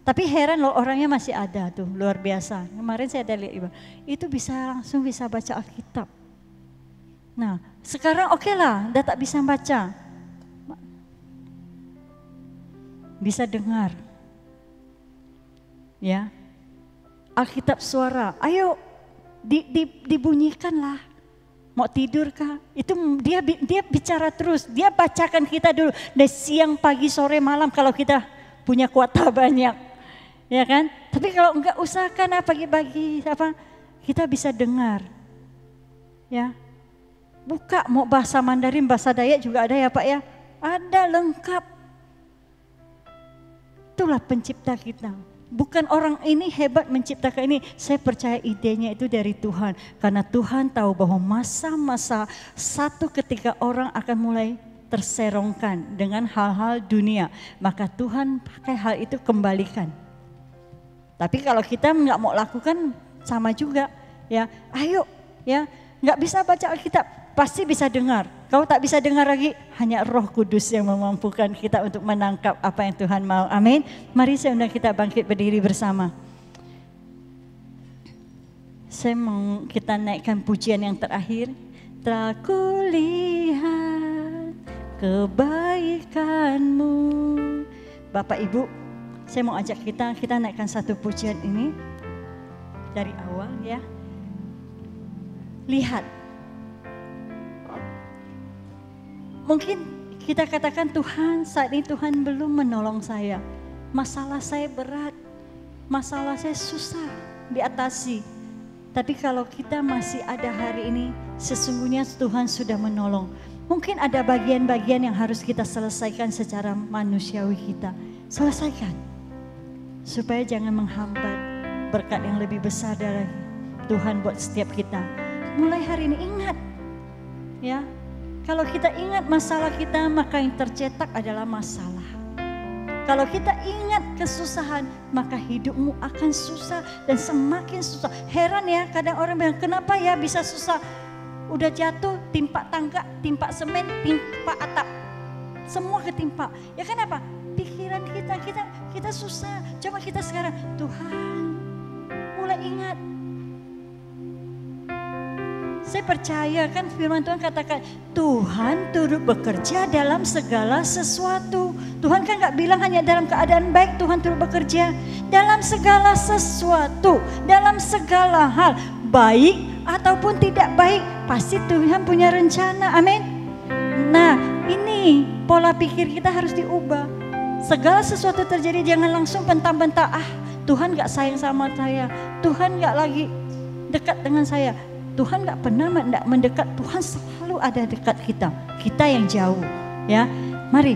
Tapi heran loh orangnya masih ada tuh, luar biasa. Kemarin saya ada lihat itu langsung bisa baca Alkitab. Nah sekarang oke lah, udah tak bisa baca. Bisa dengar. Ya, Alkitab suara, ayo dibunyikanlah. Mau tidur kah? Itu dia bicara terus, dia bacakan kita dulu dari siang, pagi, sore, malam kalau kita punya kuota banyak. Ya kan? Tapi kalau enggak usahakan pagi-pagi kita bisa dengar. Ya. Buka mau bahasa Mandarin, bahasa Dayak juga ada ya Pak ya? Ada lengkap. Itulah pencipta kita. Bukan orang ini hebat menciptakan ini, saya percaya idenya itu dari Tuhan. Karena Tuhan tahu bahwa masa-masa satu ketika orang akan mulai terserongkan dengan hal-hal dunia. Maka Tuhan pakai hal itu kembalikan. Tapi kalau kita nggak mau lakukan sama juga ya, ayo ya nggak bisa baca Alkitab, pasti bisa dengar. Kalau tak bisa dengar lagi, hanya Roh Kudus yang memampukan kita untuk menangkap apa yang Tuhan mau. Amin. Mari saya undang kita bangkit berdiri bersama. Saya mau kita naikkan pujian yang terakhir. Telah kulihat kebaikanmu. Bapak Ibu, saya mau ajak kita naikkan satu pujian ini dari awal ya. Lihat. Mungkin kita katakan, Tuhan saat ini Tuhan belum menolong saya. Masalah saya berat, masalah saya susah diatasi. Tapi kalau kita masih ada hari ini, sesungguhnya Tuhan sudah menolong. Mungkin ada bagian-bagian yang harus kita selesaikan secara manusiawi kita. Selesaikan. Supaya jangan menghambat berkat yang lebih besar dari Tuhan buat setiap kita. Mulai hari ini ingat. Ya, kalau kita ingat masalah kita, maka yang tercetak adalah masalah. Kalau kita ingat kesusahan, maka hidupmu akan susah dan semakin susah. Heran ya, kadang orang bilang, kenapa ya bisa susah? Udah jatuh, timpa tangga, timpa semen, timpa atap. Semua ketimpa. Ya kenapa? Pikiran kita susah. Coba kita sekarang, Tuhan, mulai ingat. Saya percaya kan firman Tuhan katakan, Tuhan turut bekerja dalam segala sesuatu. Tuhan kan gak bilang hanya dalam keadaan baik Tuhan turut bekerja. Dalam segala sesuatu, dalam segala hal, baik ataupun tidak baik, pasti Tuhan punya rencana, amin. Nah ini pola pikir kita harus diubah. Segala sesuatu terjadi jangan langsung bentak-bentak, Tuhan gak sayang sama saya, Tuhan gak lagi dekat dengan saya. Tuhan gak pernah mendekat, Tuhan selalu ada dekat kita. Kita yang jauh, ya. Mari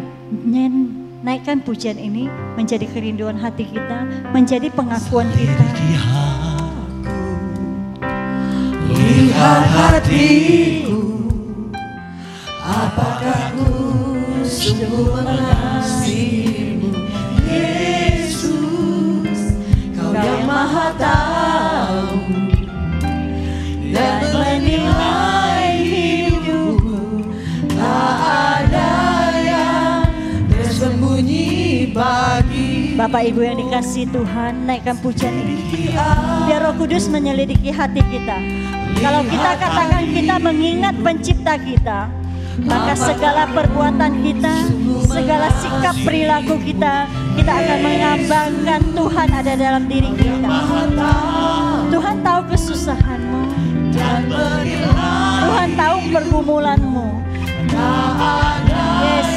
naikkan pujian ini menjadi kerinduan hati kita, menjadi pengakuan kita. Lihat hatiku, apakah ku sungguh mengasihimu, Yesus, Kau yang Maha Tahu dan menilai hidupku, tak ada yang tersembunyi bagi. Bapak Ibu yang dikasihi Tuhan, naikkan pujian ini. Biar Roh Kudus menyelidiki hati kita. Kalau kita katakan kita mengingat pencipta kita, maka segala perbuatan kita, segala sikap perilaku kita, kita akan mengambangkan Tuhan ada dalam diri kita. Tuhan tahu kesusahanmu, Tuhan tahu pergumulanmu. Yes.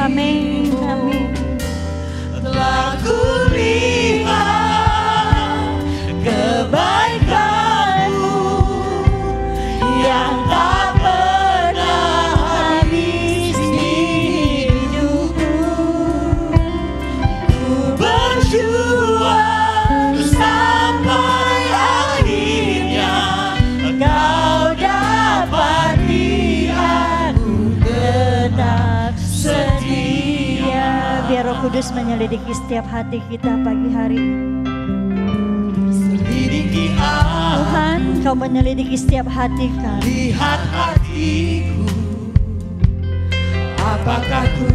Amin, amin. Telah kulihat kebaikanmu yang tak pernah habis di hidupku. Ku berjuang sampai akhirnya Kau dapati aku tetap setia. Biar Roh Kudus menyelidiki setiap hati kita pagi hari ini. Selidiki aku, Tuhan, Kau menyelidiki setiap hati kami. lihat hatiku, apakah ku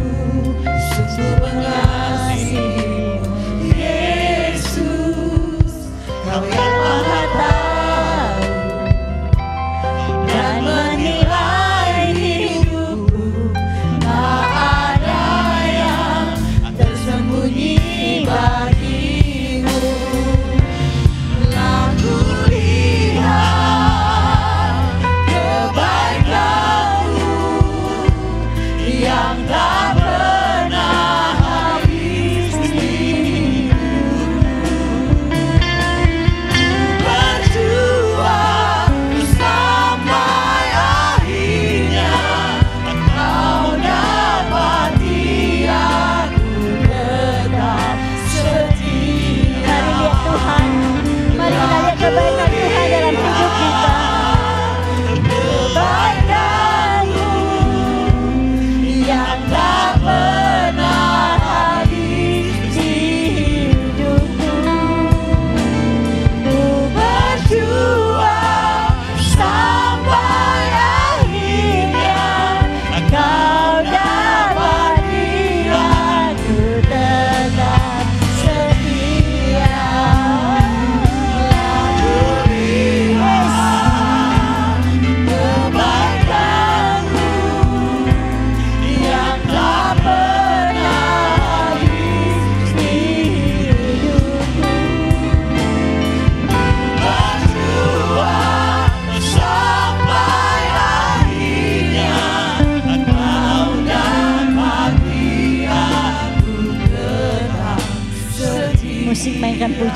sungguh mengasihimu, Yesus, Kau yang Maha Tahu dan menilai hidupku, tak ada yang tersembunyi bagimu. Telah kulihat kebaikanmu yang tak pernah habis di hidupku.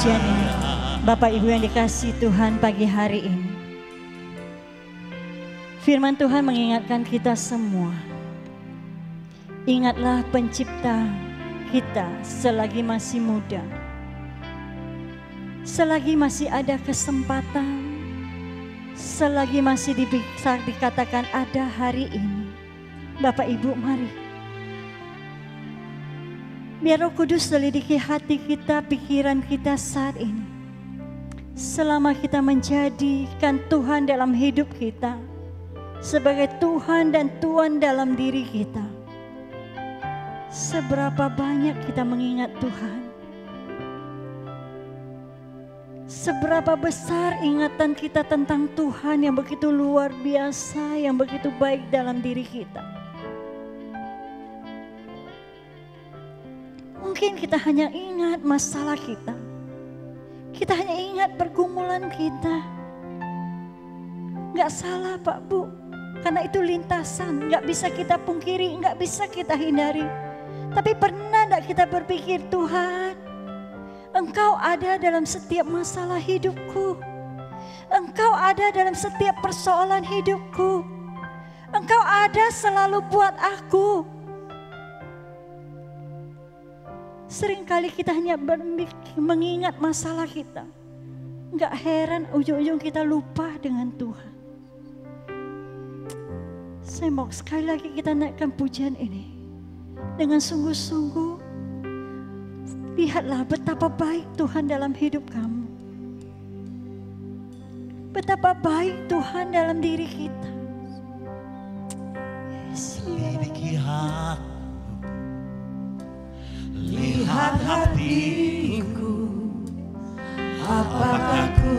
pujian ini. Bapak Ibu yang dikasihi Tuhan, pagi hari ini firman Tuhan mengingatkan kita semua. Ingatlah pencipta kita selagi masih muda. Selagi masih ada kesempatan, selagi masih bisa dikatakan ada hari ini. Bapak Ibu, mari biar Roh Kudus selidiki hati kita, pikiran kita saat ini. Selama kita menjadikan Tuhan dalam hidup kita sebagai Tuhan dan Tuhan dalam diri kita, seberapa banyak kita mengingat Tuhan? Seberapa besar ingatan kita tentang Tuhan yang begitu luar biasa, yang begitu baik dalam diri kita? Mungkin kita hanya ingat masalah kita. Kita hanya ingat pergumulan kita. Gak salah Pak Bu, karena itu lintasan, gak bisa kita pungkiri, gak bisa kita hindari. Tapi pernah gak kita berpikir, Tuhan, Engkau ada dalam setiap masalah hidupku. Engkau ada dalam setiap persoalan hidupku. Engkau ada selalu buat aku. Seringkali kita hanya mengingat masalah kita. Enggak heran ujung-ujung kita lupa dengan Tuhan. Saya mau sekali lagi kita naikkan pujian ini. Dengan sungguh-sungguh, lihatlah betapa baik Tuhan dalam hidup kamu. Betapa baik Tuhan dalam diri kita. Lidiki hati, lihat hatiku, apakah ku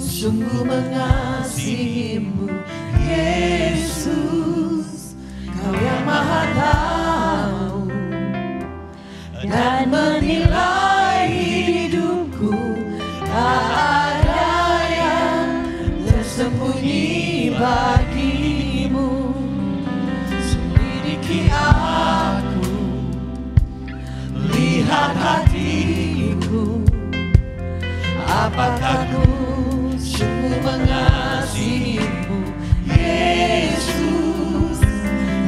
sungguh mengasihimu, Yesus, Kau yang Maha Tahu dan menilai hidupku. Tak ada yang tersembunyi bagimu. Selidiki aku, lihat hatiku, apakah ku sungguh mengasihimu, Yesus,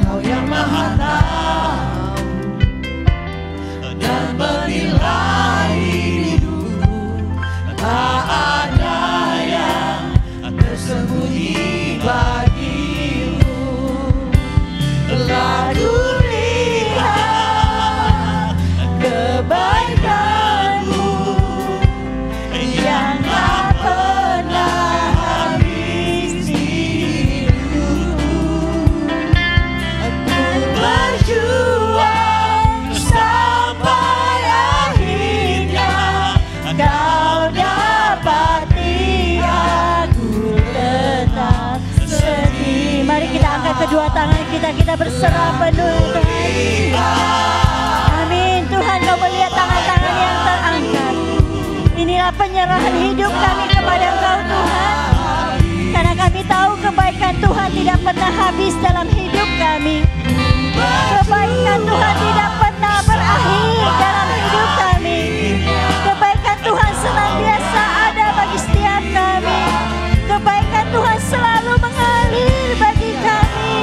Kau yang Maha Tahu dan menilai hidupku. Tak ada yang tersembunyi bagimu. Lalu lihat kebaikanmu yang tak pernah habis hidupku. Aku berjuang sampai akhirnya Kau dapati aku tetap setia. Mari kita angkat kedua tangan kita berserah penuh Tuhan. Amin. Tuhan, Kau melihat tangan-tangan yang terangkat. Inilah penyerahan hidup kami kepada Engkau Tuhan. Karena kami tahu kebaikan Tuhan tidak pernah habis dalam hidup kami. Kebaikan Tuhan tidak pernah berakhir dalam hidup kami. Kebaikan Tuhan senantiasa ada bagi setiap kami. Kebaikan Tuhan selalu mengalir bagi kami.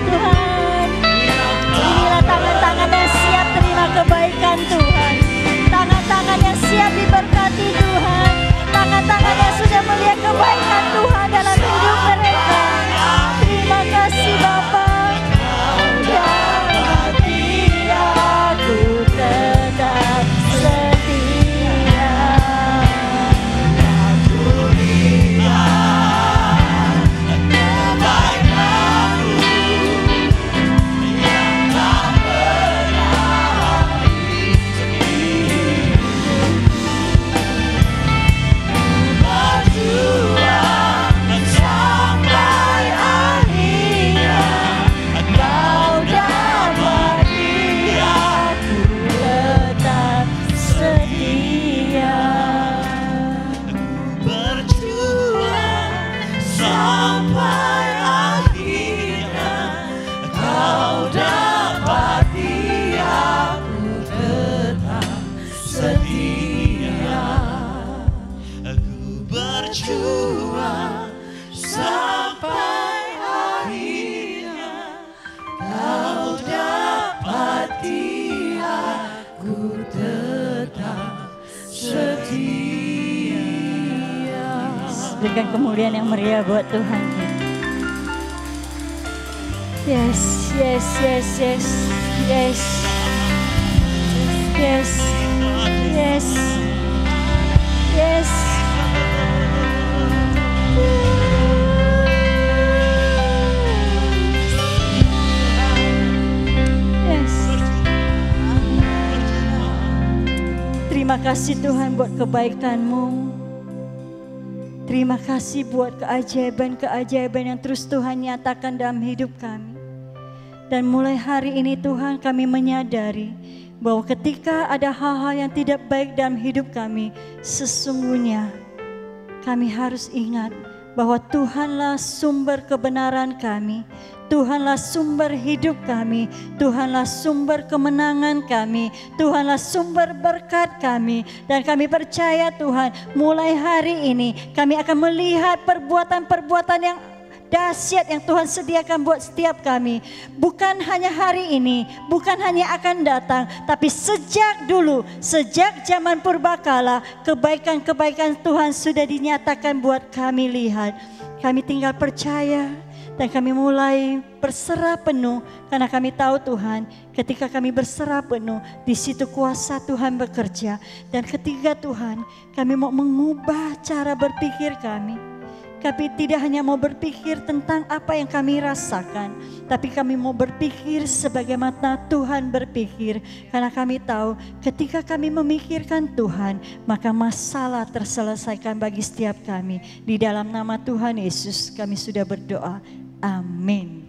Tuhan, inilah tangan-tangan yang siap terima kebaikan Tuhan. Tangan-tangan yang siap diberkati Ku tetap setia. Berikan kemuliaan yang meriah buat Tuhan. Yes, yes, yes, yes, yes, yes, yes, yes. Terima kasih Tuhan buat kebaikan-Mu. Terima kasih buat keajaiban-keajaiban yang terus Tuhan nyatakan dalam hidup kami. Dan mulai hari ini Tuhan, kami menyadari bahwa ketika ada hal-hal yang tidak baik dalam hidup kami, sesungguhnya kami harus ingat bahwa Tuhanlah sumber kebenaran kami. Tuhanlah sumber hidup kami, Tuhanlah sumber kemenangan kami, Tuhanlah sumber berkat kami. Dan kami percaya Tuhan, mulai hari ini kami akan melihat perbuatan-perbuatan yang dahsyat yang Tuhan sediakan buat setiap kami. Bukan hanya hari ini, bukan hanya akan datang, tapi sejak dulu, sejak zaman purbakala, kebaikan-kebaikan Tuhan sudah dinyatakan buat kami lihat. Kami tinggal percaya. Dan kami mulai berserah penuh karena kami tahu Tuhan, ketika kami berserah penuh, di situ kuasa Tuhan bekerja. Dan ketiga Tuhan, kami mau mengubah cara berpikir kami. Kami tidak hanya mau berpikir tentang apa yang kami rasakan, tapi kami mau berpikir sebagaimana Tuhan berpikir. Karena kami tahu ketika kami memikirkan Tuhan, maka masalah terselesaikan bagi setiap kami. Di dalam nama Tuhan Yesus kami sudah berdoa. Amin.